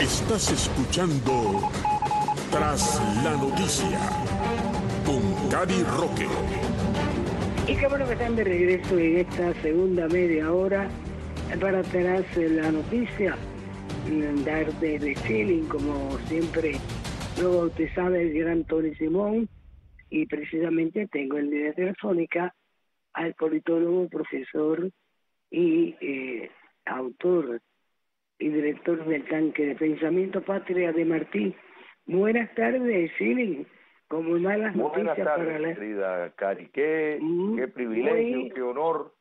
Estás escuchando Tras la Noticia con Cari Roque. Y qué bueno que están de regreso en esta segunda media hora para Tras la Noticia, dar de feeling, como siempre lo bautizaba el gran Tony Simón, y precisamente tengo en línea telefónica al politólogo, profesor y autor y director del Tanque de Pensamiento Patria de Martí. Buenas tardes, feeling. Como malas noticias tardes, para la... querida Cari. Qué privilegio, qué honor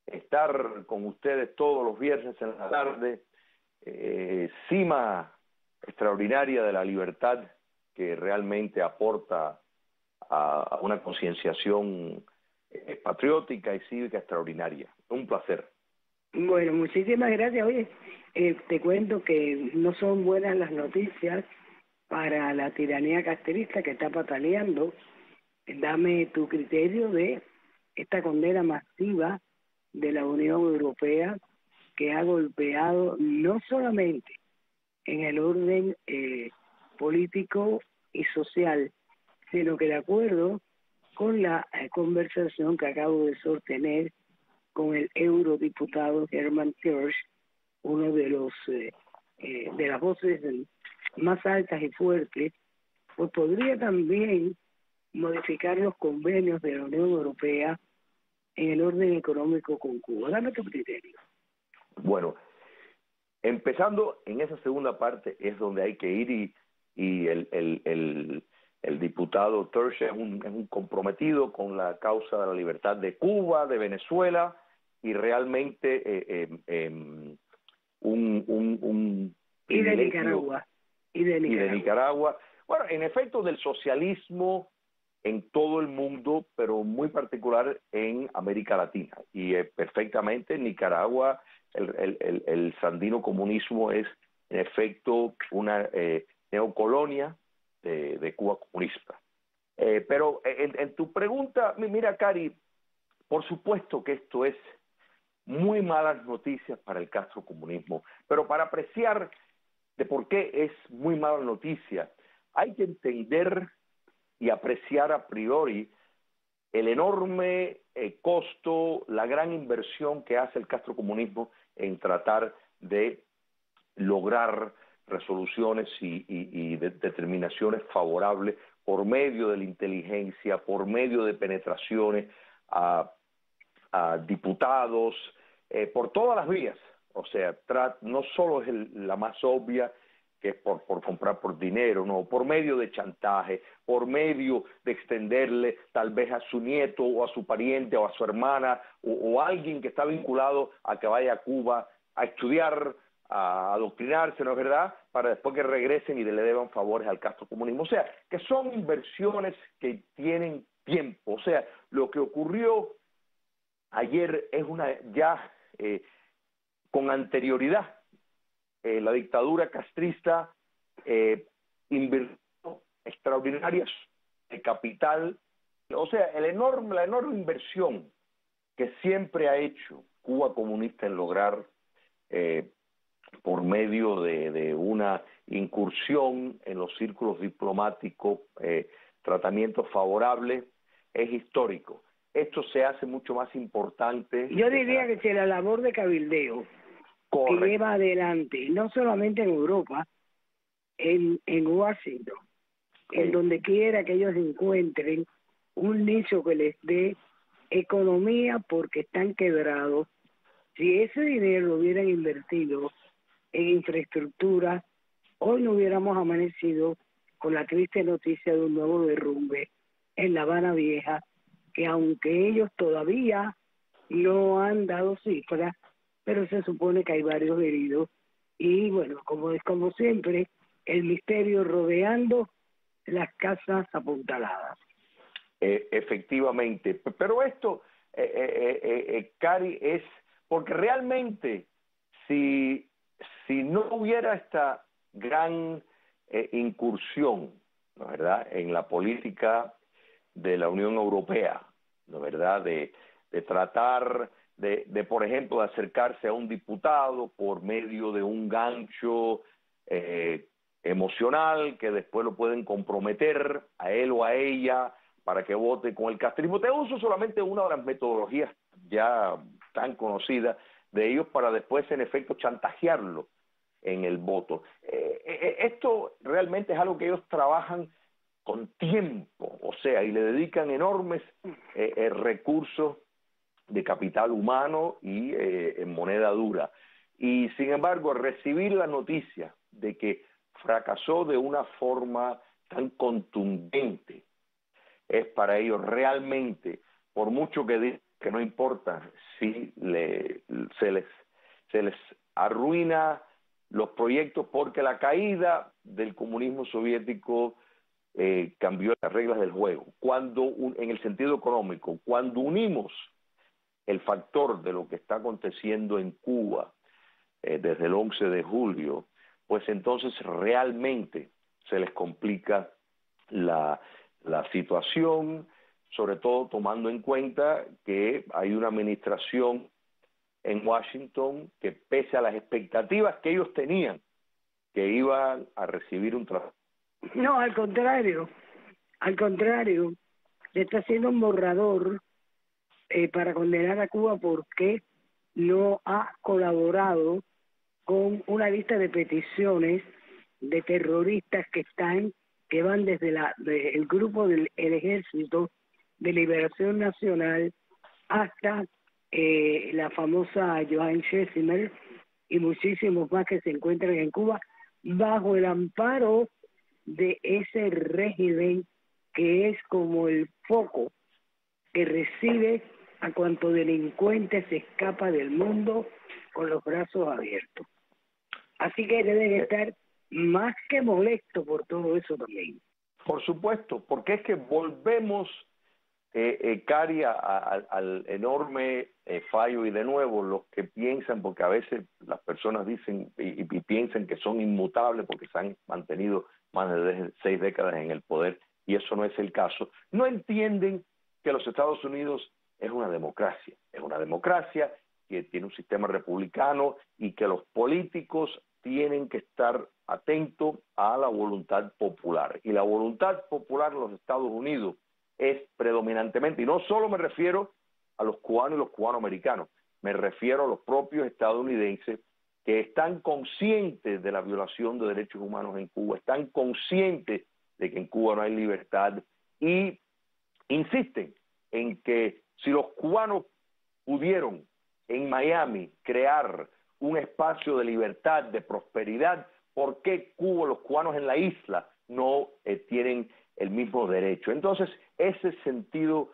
estar con ustedes todos los viernes en la tarde. Cima extraordinaria de la libertad que realmente aporta a una concienciación patriótica y cívica extraordinaria. Un placer. Bueno, muchísimas gracias. Oye, te cuento que no son buenas las noticias para la tiranía castrista que está pataleando. Dame tu criterio de esta condena masiva de la Unión Europea, que ha golpeado no solamente en el orden político y social, sino que de acuerdo con la conversación que acabo de sostener con el eurodiputado Hermann Tersch, uno de los de las voces más altas y fuertes, pues podría también modificar los convenios de la Unión Europea en el orden económico con Cuba. Dame tu criterio. Bueno, empezando en esa segunda parte es donde hay que ir y el diputado Tersch es un comprometido con la causa de la libertad de Cuba, de Venezuela y realmente un y de Nicaragua. Y de Nicaragua. Bueno, en efecto, del socialismo en todo el mundo, pero muy particular en América Latina. Y perfectamente en Nicaragua el sandino comunismo es, en efecto, una neocolonia de Cuba comunista. Pero en tu pregunta, mira, Cari, por supuesto que esto es muy malas noticias para el castrocomunismo, pero para apreciar de por qué es muy mala noticia, hay que entender y apreciar a priori el enorme costo, la gran inversión que hace el castrocomunismo en tratar de lograr resoluciones y determinaciones favorables por medio de la inteligencia, por medio de penetraciones a diputados, por todas las vías. O sea, no solo es la más obvia, que es por comprar por dinero, no, por medio de chantaje, por medio de extenderle tal vez a su nieto o a su pariente o a su hermana o a alguien que está vinculado a que vaya a Cuba a estudiar, a adoctrinarse, ¿no es verdad?, para después que regresen y le deban favores al castrocomunismo. O sea, que son inversiones que tienen tiempo. O sea, lo que ocurrió ayer es con anterioridad. La dictadura castrista invirtió extraordinarias de capital, o sea, la enorme inversión que siempre ha hecho Cuba comunista en lograr por medio de una incursión en los círculos diplomáticos, tratamientos favorables, es histórico. Esto se hace mucho más importante. Yo diría que si la labor de cabildeo que lleva adelante, no solamente en Europa, en Washington, en donde quiera que ellos encuentren un nicho que les dé economía porque están quebrados, si ese dinero lo hubieran invertido en infraestructura, hoy no hubiéramos amanecido con la triste noticia de un nuevo derrumbe en La Habana Vieja, que aunque ellos todavía no han dado cifras, pero se supone que hay varios heridos. Y bueno, como siempre, el misterio rodeando las casas apuntaladas. Efectivamente. Pero esto, Cari, es porque realmente si no hubiera esta gran incursión, ¿no es verdad?, en la política de la Unión Europea, ¿no es verdad?, de tratar de, por ejemplo, de acercarse a un diputado por medio de un gancho emocional, que después lo pueden comprometer a él o a ella para que vote con el castrismo. Te uso solamente una de las metodologías ya tan conocidas de ellos para después, en efecto, chantajearlo en el voto. Esto realmente es algo que ellos trabajan con tiempo, o sea, y le dedican enormes recursos de capital humano y en moneda dura. Y sin embargo, recibir la noticia de que fracasó de una forma tan contundente es para ellos realmente, por mucho que digan que no importa si se les arruina los proyectos, porque la caída del comunismo soviético cambió las reglas del juego. En el sentido económico, cuando unimos el factor de lo que está aconteciendo en Cuba desde el 11 de julio, pues entonces realmente se les complica la situación, sobre todo tomando en cuenta que hay una administración en Washington que, pese a las expectativas que ellos tenían, que iban a recibir un trabajo. No, al contrario, le está haciendo un borrador para condenar a Cuba porque no ha colaborado con una lista de peticiones de terroristas que van desde el grupo del Ejército de Liberación Nacional hasta la famosa Joan Chesimer y muchísimos más que se encuentran en Cuba bajo el amparo de ese régimen que es como el foco que recibe a cuanto delincuente se escapa del mundo con los brazos abiertos. Así que deben estar más que molestos por todo eso también. Por supuesto, porque es que volvemos, Cari, al enorme fallo, y de nuevo los que piensan, porque a veces las personas dicen y piensan que son inmutables porque se han mantenido más de 6 décadas en el poder, y eso no es el caso, no entienden que los Estados Unidos es una democracia que tiene un sistema republicano y que los políticos tienen que estar atentos a la voluntad popular. Y la voluntad popular en los Estados Unidos es predominantemente, y no solo me refiero a los cubanos y los cubanoamericanos, me refiero a los propios estadounidenses que están conscientes de la violación de derechos humanos en Cuba, están conscientes de que en Cuba no hay libertad y insisten en que si los cubanos pudieron en Miami crear un espacio de libertad, de prosperidad, ¿por qué Cuba, los cubanos en la isla, no tienen el mismo derecho? Entonces, ese sentido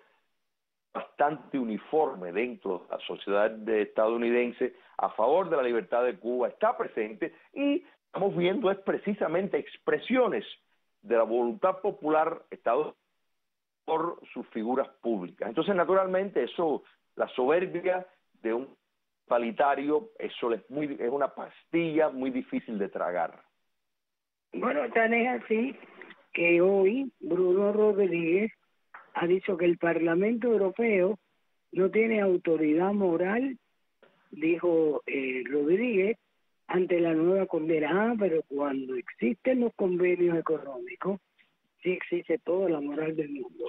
bastante uniforme dentro de la sociedad estadounidense a favor de la libertad de Cuba está presente, y estamos viendo es precisamente expresiones de la voluntad popular estadounidense por sus figuras públicas. Entonces, naturalmente, eso, la soberbia de un totalitario, eso es una pastilla muy difícil de tragar. Bueno, tan es así que hoy Bruno Rodríguez ha dicho que el Parlamento Europeo no tiene autoridad moral, dijo Rodríguez, ante la nueva condena. Pero cuando existen los convenios económicos, sí existe toda la moral del mundo.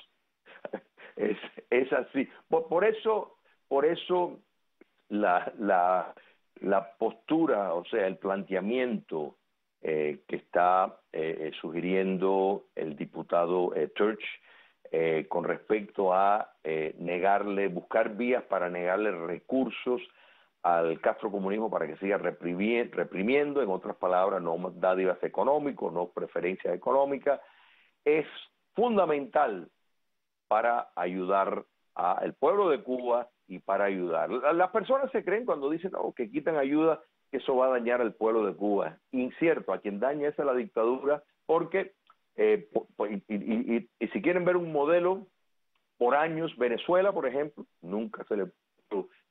Es así. Por eso la postura, o sea, el planteamiento que está sugiriendo el diputado Church con respecto a buscar vías para negarle recursos al castrocomunismo para que siga reprimiendo, en otras palabras, no dádivas económicas, no preferencias económicas, es fundamental para ayudar al pueblo de Cuba y para ayudar. Las personas se creen cuando dicen que quitan ayuda, que eso va a dañar al pueblo de Cuba. Incierto, a quien daña es a la dictadura, porque, y si quieren ver un modelo, por años, Venezuela, por ejemplo, nunca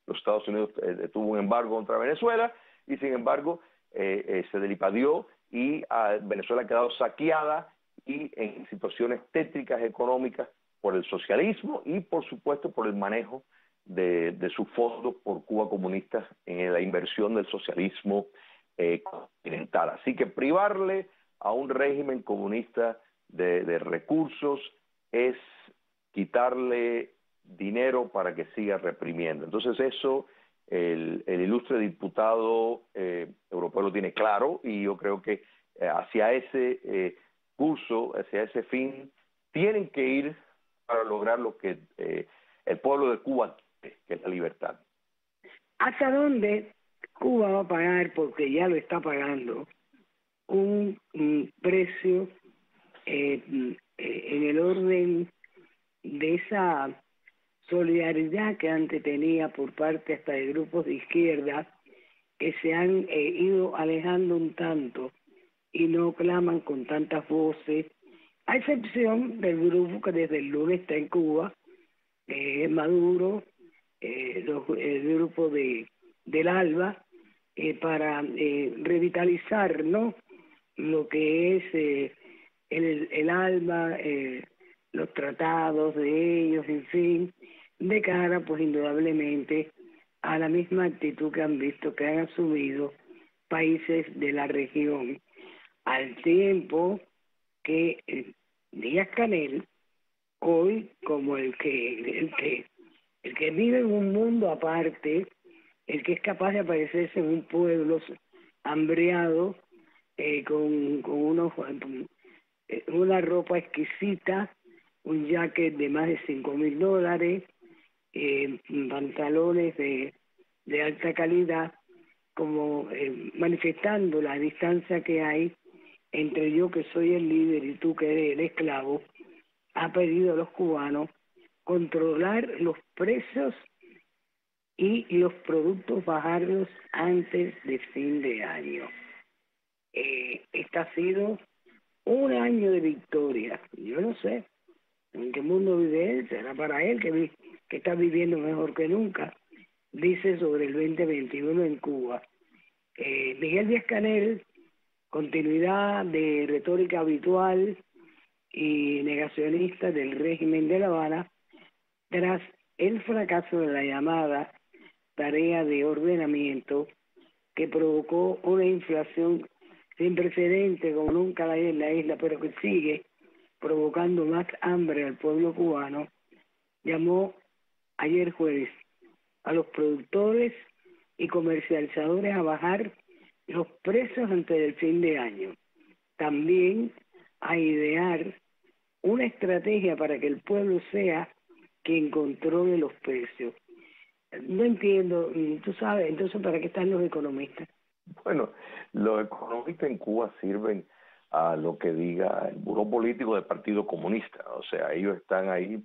los Estados Unidos tuvo un embargo contra Venezuela, y sin embargo se delipadió y Venezuela ha quedado saqueada y en situaciones tétricas económicas por el socialismo y por supuesto por el manejo de sus fondos por Cuba comunistas en la inversión del socialismo continental. Así que privarle a un régimen comunista de recursos es quitarle dinero para que siga reprimiendo. Entonces eso el ilustre diputado europeo lo tiene claro, y yo creo que hacia ese curso, hacia ese fin, tienen que ir para lograr lo que el pueblo de Cuba quiere, que es la libertad. ¿Hasta dónde Cuba va a pagar, porque ya lo está pagando, un precio en el orden de esa solidaridad que antes tenía por parte hasta de grupos de izquierda que se han ido alejando un tanto y no claman con tantas voces, a excepción del grupo que desde el lunes está en Cuba, Maduro, el grupo del ALBA, para revitalizar, ¿no?, lo que es el ALBA, los tratados de ellos, en fin, de cara, pues indudablemente, a la misma actitud que han visto, que han asumido países de la región, al tiempo que Díaz-Canel, hoy como el que vive en un mundo aparte, el que es capaz de aparecerse en un pueblo hambreado, con una ropa exquisita, un jacket de más de $5,000, pantalones de alta calidad, como manifestando la distancia que hay entre yo, que soy el líder, y tú, que eres el esclavo. Ha pedido a los cubanos controlar los precios y los productos, bajarlos antes de fin de año. Este ha sido un año de victoria. Yo no sé en qué mundo vive él, será para él que está viviendo mejor que nunca. Dice sobre el 2021 en Cuba. Miguel Díaz-Canel, continuidad de retórica habitual y negacionista del régimen de La Habana, tras el fracaso de la llamada tarea de ordenamiento que provocó una inflación sin precedentes como nunca la hay en la isla, pero que sigue provocando más hambre al pueblo cubano, llamó ayer jueves a los productores y comercializadores a bajar los precios antes del fin de año. También a idear una estrategia para que el pueblo sea quien controle los precios. No entiendo, tú sabes, entonces, ¿para qué están los economistas? Bueno, los economistas en Cuba sirven a lo que diga el buró político del Partido Comunista. O sea, ellos están ahí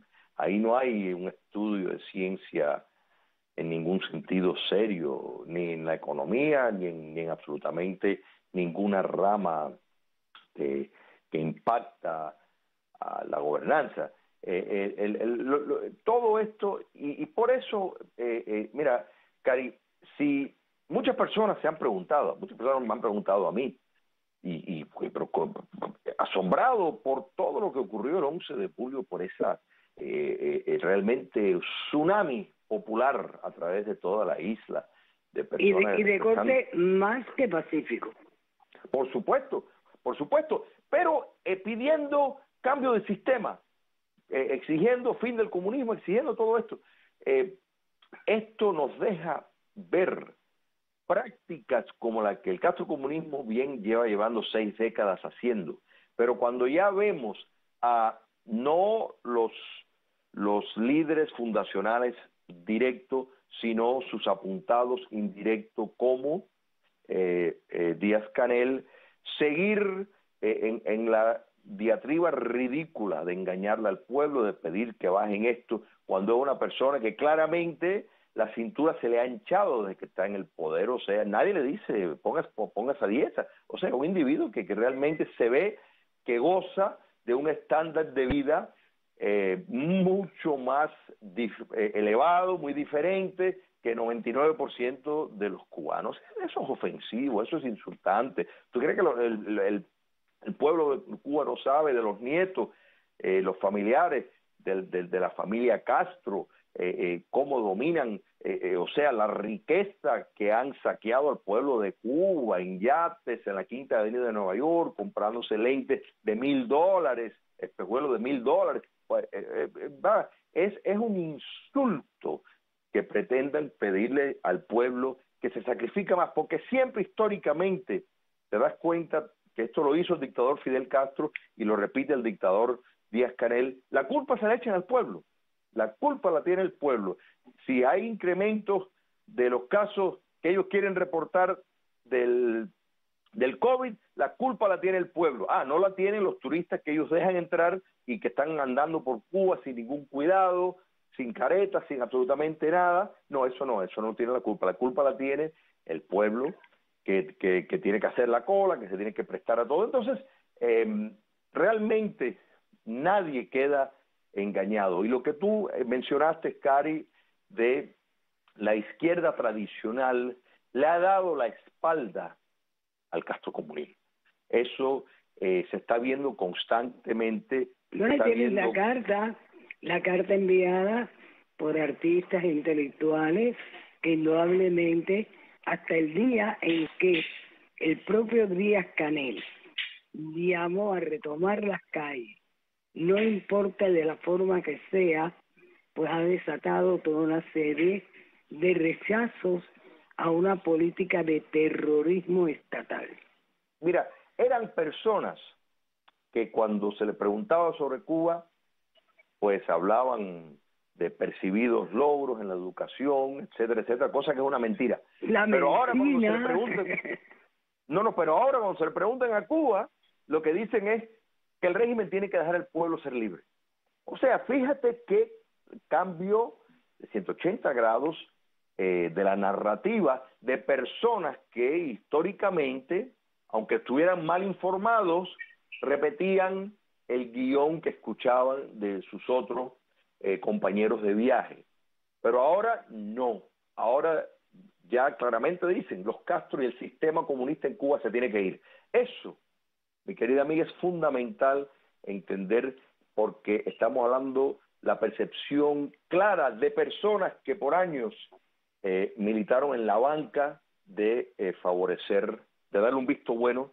no hay un estudio de ciencia en ningún sentido serio, ni en la economía, ni en absolutamente ninguna rama que impacta a la gobernanza. Todo esto, y por eso, mira, Cari, si muchas personas me han preguntado a mí, pero asombrado por todo lo que ocurrió el 11 de julio, por esa realmente tsunami popular a través de toda la isla de personas y de corte más que pacífico. Por supuesto, pero pidiendo cambio de sistema, exigiendo fin del comunismo, exigiendo todo esto. Esto nos deja ver prácticas como la que el castrocomunismo bien lleva llevando 6 décadas haciendo, pero cuando ya vemos a no los líderes fundacionales directos, sino sus apuntados indirectos como Díaz-Canel, seguir en la diatriba ridícula de engañarle al pueblo, de pedir que bajen esto, cuando es una persona que claramente la cintura se le ha hinchado desde que está en el poder. O sea, nadie le dice ponga esa dieta. O sea, un individuo que realmente se ve que goza de un estándar de vida mucho más elevado, muy diferente que el 99% de los cubanos. Eso es ofensivo, eso es insultante. ¿Tú crees que el pueblo de Cuba no sabe de los nietos, los familiares de la familia Castro, cómo dominan, o sea, la riqueza que han saqueado al pueblo de Cuba en yates en la Quinta Avenida de Nueva York, comprándose lentes de $1,000, espejuelos de $1,000. Pues, es un insulto que pretendan pedirle al pueblo que se sacrifica más, porque siempre históricamente te das cuenta que esto lo hizo el dictador Fidel Castro y lo repite el dictador Díaz-Canel. La culpa se la echan al pueblo, la culpa la tiene el pueblo. Si hay incrementos de los casos que ellos quieren reportar del COVID, la culpa la tiene el pueblo. No la tienen los turistas que ellos dejan entrar y que están andando por Cuba sin ningún cuidado, sin caretas, sin absolutamente nada. No, eso no tiene la culpa la tiene el pueblo que tiene que hacer la cola, que se tiene que prestar a todo. Entonces, realmente nadie queda engañado. Y lo que tú mencionaste, Cari, de la izquierda tradicional, le ha dado la espalda al castrocomunismo. Eso se está viendo constantemente. Bueno, tienes la carta enviada por artistas e intelectuales que indudablemente hasta el día en que el propio Díaz-Canel llamó a retomar las calles, no importa de la forma que sea, pues ha desatado toda una serie de rechazos a una política de terrorismo estatal. Mira, eran personas que cuando se les preguntaba sobre Cuba, pues hablaban de percibidos logros en la educación, etcétera, etcétera, cosa que es una mentira. Pero ahora cuando se le preguntan, pero ahora cuando se le preguntan a Cuba, lo que dicen es que el régimen tiene que dejar al pueblo ser libre. O sea, fíjate qué cambio de 180 grados de la narrativa de personas que históricamente, aunque estuvieran mal informados, repetían el guión que escuchaban de sus otros compañeros de viaje. Pero ahora no, ahora ya claramente dicen, los Castro y el sistema comunista en Cuba se tiene que ir. Eso, mi querida amiga, es fundamental entender, porque estamos hablando la percepción clara de personas que por años militaron en la banca de favorecer, de darle un visto bueno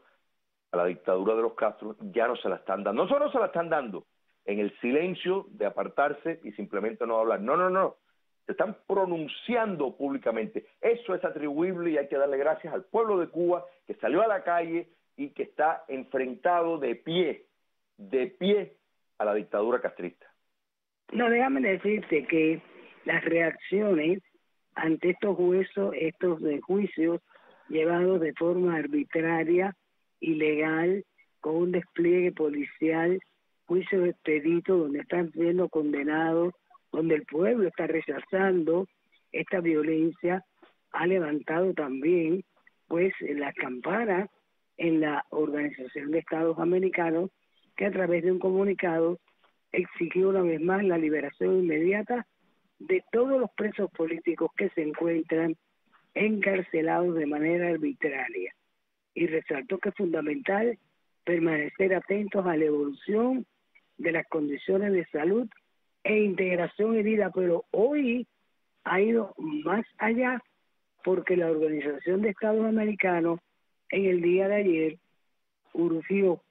a la dictadura de los Castro. Ya no se la están dando. No solo se la están dando en el silencio de apartarse y simplemente no hablar. No. Se están pronunciando públicamente. Eso es atribuible y hay que darle gracias al pueblo de Cuba que salió a la calle y que está enfrentado de pie a la dictadura castrista. No, déjame decirte que las reacciones ante estos juicios llevados de forma arbitraria, ilegal, con un despliegue policial, juicios expeditos donde están siendo condenados, donde el pueblo está rechazando esta violencia, ha levantado también pues las campanas en la Organización de Estados Americanos, que a través de un comunicado exigió una vez más la liberación inmediata de todos los presos políticos que se encuentran encarcelados de manera arbitraria, y resaltó que es fundamental permanecer atentos a la evolución de las condiciones de salud e integración y vida. Pero hoy ha ido más allá, porque la Organización de Estados Americanos en el día de ayer urgió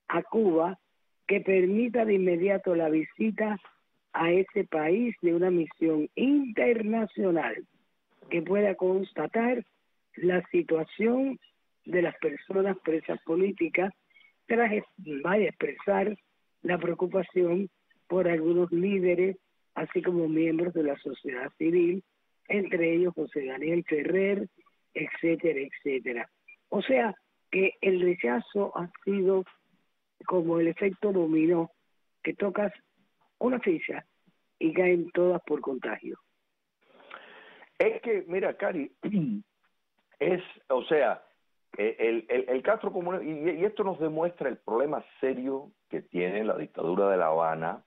a Cuba que permita de inmediato la visita a ese país de una misión internacional que pueda constatar la situación de las personas presas políticas, tras expresar la preocupación por algunos líderes, así como miembros de la sociedad civil, entre ellos José Daniel Ferrer, etcétera, etcétera. O sea que el rechazo ha sido como el efecto dominó, que tocas una ficha y caen todas por contagio. Es que, mira, Cari, el Castro comunista, y esto nos demuestra el problema serio que tiene la dictadura de La Habana,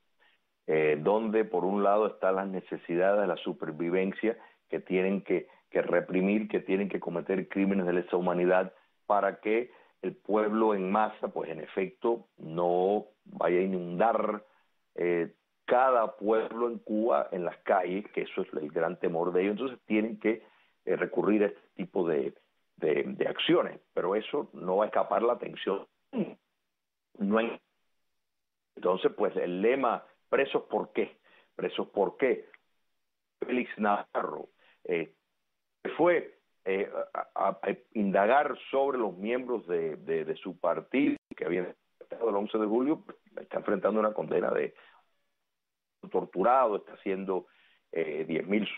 donde por un lado están las necesidades de la supervivencia, que tienen que reprimir, que tienen que cometer crímenes de lesa humanidad para que el pueblo en masa, pues en efecto, no vaya a inundar cada pueblo en Cuba en las calles, que eso es el gran temor de ellos. Entonces tienen que recurrir a este tipo de acciones, pero eso no va a escapar la atención. No hay... Entonces, pues el lema, ¿presos por qué? ¿Presos por qué? Félix Navarro fue a indagar sobre los miembros de su partido que habían estado el 11 de julio, está enfrentando una condena de torturado, está haciendo 10.000,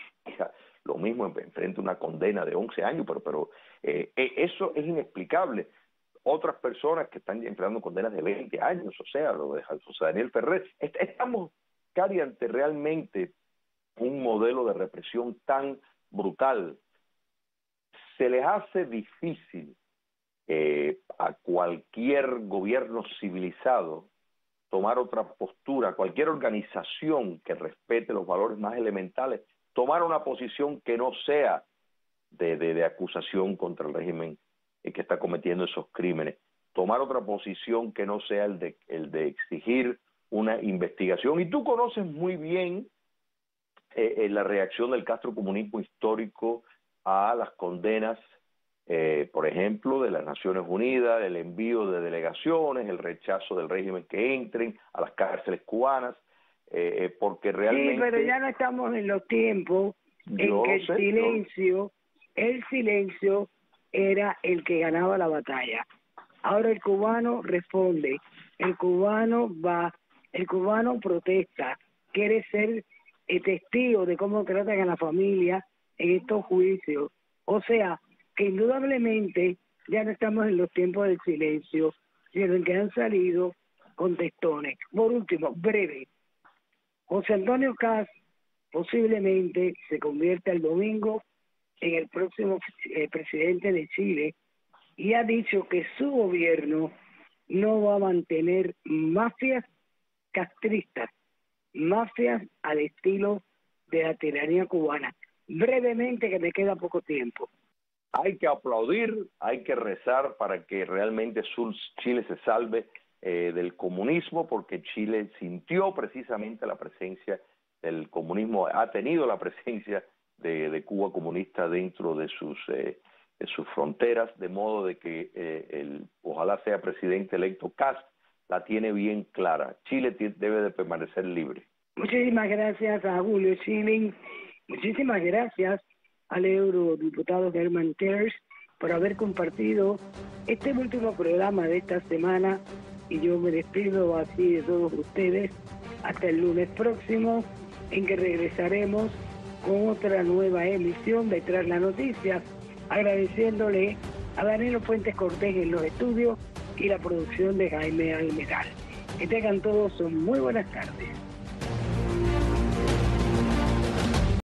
lo mismo enfrenta una condena de 11 años, pero eso es inexplicable. Otras personas que están enfrentando condenas de 20 años, o sea, lo de José Daniel Ferrer. Estamos, Cari, ante realmente un modelo de represión tan brutal. Se les hace difícil a cualquier gobierno civilizado tomar otra postura, cualquier organización que respete los valores más elementales, tomar una posición que no sea de acusación contra el régimen que está cometiendo esos crímenes, tomar otra posición que no sea el de exigir una investigación. Y tú conoces muy bien la reacción del castrocomunismo histórico a las condenas, por ejemplo, de las Naciones Unidas, el envío de delegaciones, el rechazo del régimen que entren a las cárceles cubanas, porque realmente... Sí, pero ya no estamos en los tiempos en que el silencio era el que ganaba la batalla. Ahora el cubano responde, el cubano va, el cubano protesta, quiere ser testigo de cómo tratan a la familia en estos juicios. O sea, que indudablemente ya no estamos en los tiempos del silencio, sino en que han salido contestones. Por último, breve, José Antonio Kast posiblemente se convierta el domingo en el próximo presidente de Chile y ha dicho que su gobierno no va a mantener mafias castristas, mafias al estilo de la tiranía cubana. Brevemente, que me queda poco tiempo. Hay que aplaudir, hay que rezar para que realmente Chile se salve del comunismo, porque Chile sintió precisamente la presencia del comunismo, ha tenido la presencia de Cuba comunista dentro de sus fronteras, de modo de que ojalá sea presidente electo Kast, la tiene bien clara. Chile debe de permanecer libre. Muchísimas gracias a Julio Schilling, muchísimas gracias al eurodiputado Germán Terz por haber compartido este último programa de esta semana, y yo me despido así de todos ustedes hasta el lunes próximo, en que regresaremos con otra nueva emisión de Tras la Noticia, agradeciéndole a Danilo Fuentes Cortés en los estudios y la producción de Jaime Almeral. Que tengan todos muy buenas tardes.